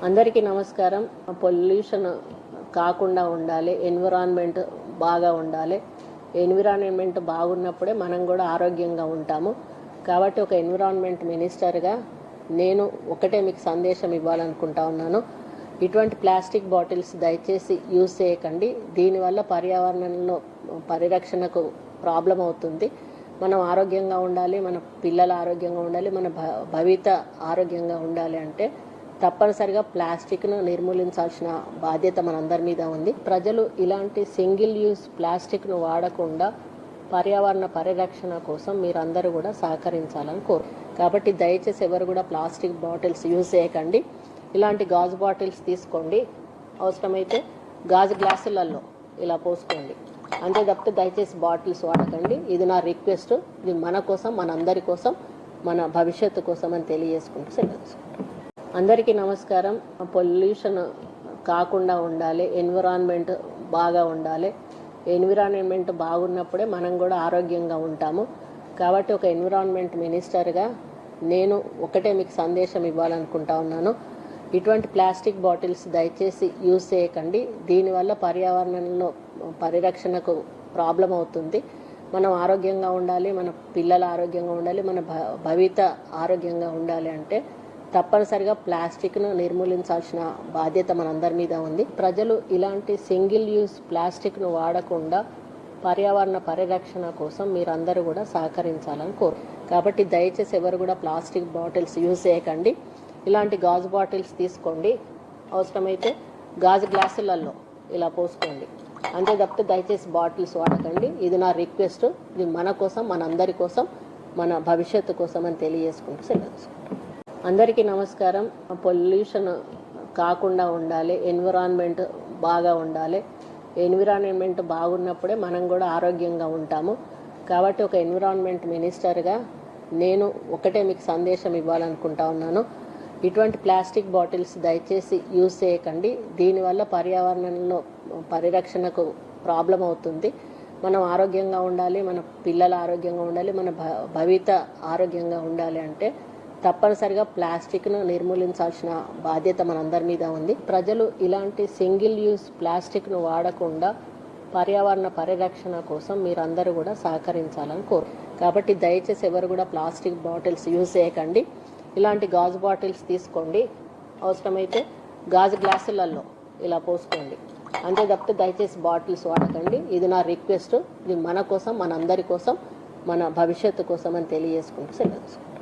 అందరికీ నమస్కారం. పొల్యూషన్ కాకుండా ఉండాలి, ఎన్విరాన్మెంట్ బాగా ఉండాలి. ఎన్విరాన్మెంట్ బాగున్నప్పుడే మనం కూడా ఆరోగ్యంగా ఉంటాము. కాబట్టి ఒక ఎన్విరాన్మెంట్ మినిస్టర్గా నేను ఒకటే మీకు సందేశం ఇవ్వాలనుకుంటా ఉన్నాను. ఇటువంటి ప్లాస్టిక్ బాటిల్స్ దయచేసి యూజ్ చేయకండి. దీనివల్ల పర్యావరణంలో పరిరక్షణకు ప్రాబ్లం అవుతుంది. మనం ఆరోగ్యంగా ఉండాలి, మన పిల్లలు ఆరోగ్యంగా ఉండాలి, మన భవిత ఆరోగ్యంగా ఉండాలి అంటే తప్పనిసరిగా ప్లాస్టిక్ను నిర్మూలించాల్సిన బాధ్యత మనందరి మీద ఉంది. ప్రజలు ఇలాంటి సింగిల్ యూజ్ ప్లాస్టిక్ను వాడకుండా పర్యావరణ పరిరక్షణ కోసం మీరందరూ కూడా సహకరించాలని కోరు. కాబట్టి దయచేసి ఎవరు కూడా ప్లాస్టిక్ బాటిల్స్ యూజ్ చేయకండి. ఇలాంటి గాజు బాటిల్స్ తీసుకోండి. అవసరమైతే గాజు గ్లాసులలో ఇలా పోసుకోండి. అంతే తప్పితే దయచేసి బాటిల్స్ వాడకండి. ఇది నా రిక్వెస్ట్. ఇది మన కోసం, మనందరి కోసం, మన భవిష్యత్తు కోసం అని తెలియజేసుకుంటూ సెలవు. అందరికీ నమస్కారం. పొల్యూషన్ కాకుండా ఉండాలి, ఎన్విరాన్మెంట్ బాగా ఉండాలి. ఎన్విరాన్మెంట్ బాగున్నప్పుడే మనం కూడా ఆరోగ్యంగా ఉంటాము. కాబట్టి ఒక ఎన్విరాన్మెంట్ మినిస్టర్గా నేను ఒకటే మీకు సందేశం ఇవ్వాలనుకుంటా ఉన్నాను. ఇటువంటి ప్లాస్టిక్ బాటిల్స్ దయచేసి యూజ్ చేయకండి. దీనివల్ల పర్యావరణంలో పరిరక్షణకు ప్రాబ్లం అవుతుంది. మనం ఆరోగ్యంగా ఉండాలి, మన పిల్లలు ఆరోగ్యంగా ఉండాలి, మన భవిత ఆరోగ్యంగా ఉండాలి అంటే తప్పనిసరిగా ప్లాస్టిక్ను నిర్మూలించాల్సిన బాధ్యత మనందరి మీద ఉంది. ప్రజలు ఇలాంటి సింగిల్ యూజ్ ప్లాస్టిక్ను వాడకుండా పర్యావరణ పరిరక్షణ కోసం మీరందరూ కూడా సహకరించాలని కోరు. కాబట్టి దయచేసి ఎవరు కూడా ప్లాస్టిక్ బాటిల్స్ యూజ్ చేయకండి. ఇలాంటి గాజు బాటిల్స్ తీసుకోండి. అవసరమైతే గాజు గ్లాసులలో ఇలా పోసుకోండి. అంతే తప్పితే దయచేసి బాటిల్స్ వాడకండి. ఇది నా రిక్వెస్ట్. ఇది మన కోసం, మనందరి కోసం, మన భవిష్యత్తు కోసం అని తెలియజేసుకుంటూ సెలవు. అందరికీ నమస్కారం. పొల్యూషన్ కాకుండా ఉండాలి, ఎన్విరాన్మెంట్ బాగా ఉండాలి. ఎన్విరాన్మెంట్ బాగున్నప్పుడే మనం కూడా ఆరోగ్యంగా ఉంటాము. కాబట్టి ఒక ఎన్విరాన్మెంట్ మినిస్టర్గా నేను ఒకటే మీకు సందేశం ఇవ్వాలనుకుంటా ఉన్నాను. ఇటువంటి ప్లాస్టిక్ బాటిల్స్ దయచేసి యూజ్ చేయకండి. దీనివల్ల పర్యావరణంలో పరిరక్షణకు ప్రాబ్లం అవుతుంది. మనం ఆరోగ్యంగా ఉండాలి, మన పిల్లలు ఆరోగ్యంగా ఉండాలి, మన భవిత ఆరోగ్యంగా ఉండాలి అంటే తప్పనిసరిగా ప్లాస్టిక్ను నిర్మూలించాల్సిన బాధ్యత మనందరి మీద ఉంది. ప్రజలు ఇలాంటి సింగిల్ యూజ్ ప్లాస్టిక్ను వాడకుండా పర్యావరణ పరిరక్షణ కోసం మీరందరూ కూడా సహకరించాలని కోరు. కాబట్టి దయచేసి ఎవరు కూడా ప్లాస్టిక్ బాటిల్స్ యూజ్ చేయకండి. ఇలాంటి గాజు బాటిల్స్ తీసుకోండి. అవసరమైతే గాజు గ్లాసులలో ఇలా పోసుకోండి. అంతే తప్పితే దయచేసి బాటిల్స్ వాడకండి. ఇది నా రిక్వెస్ట్. ఇది మన కోసం, మనందరి కోసం, మన భవిష్యత్తు కోసం అని తెలియజేసుకుంటూ సెలవు.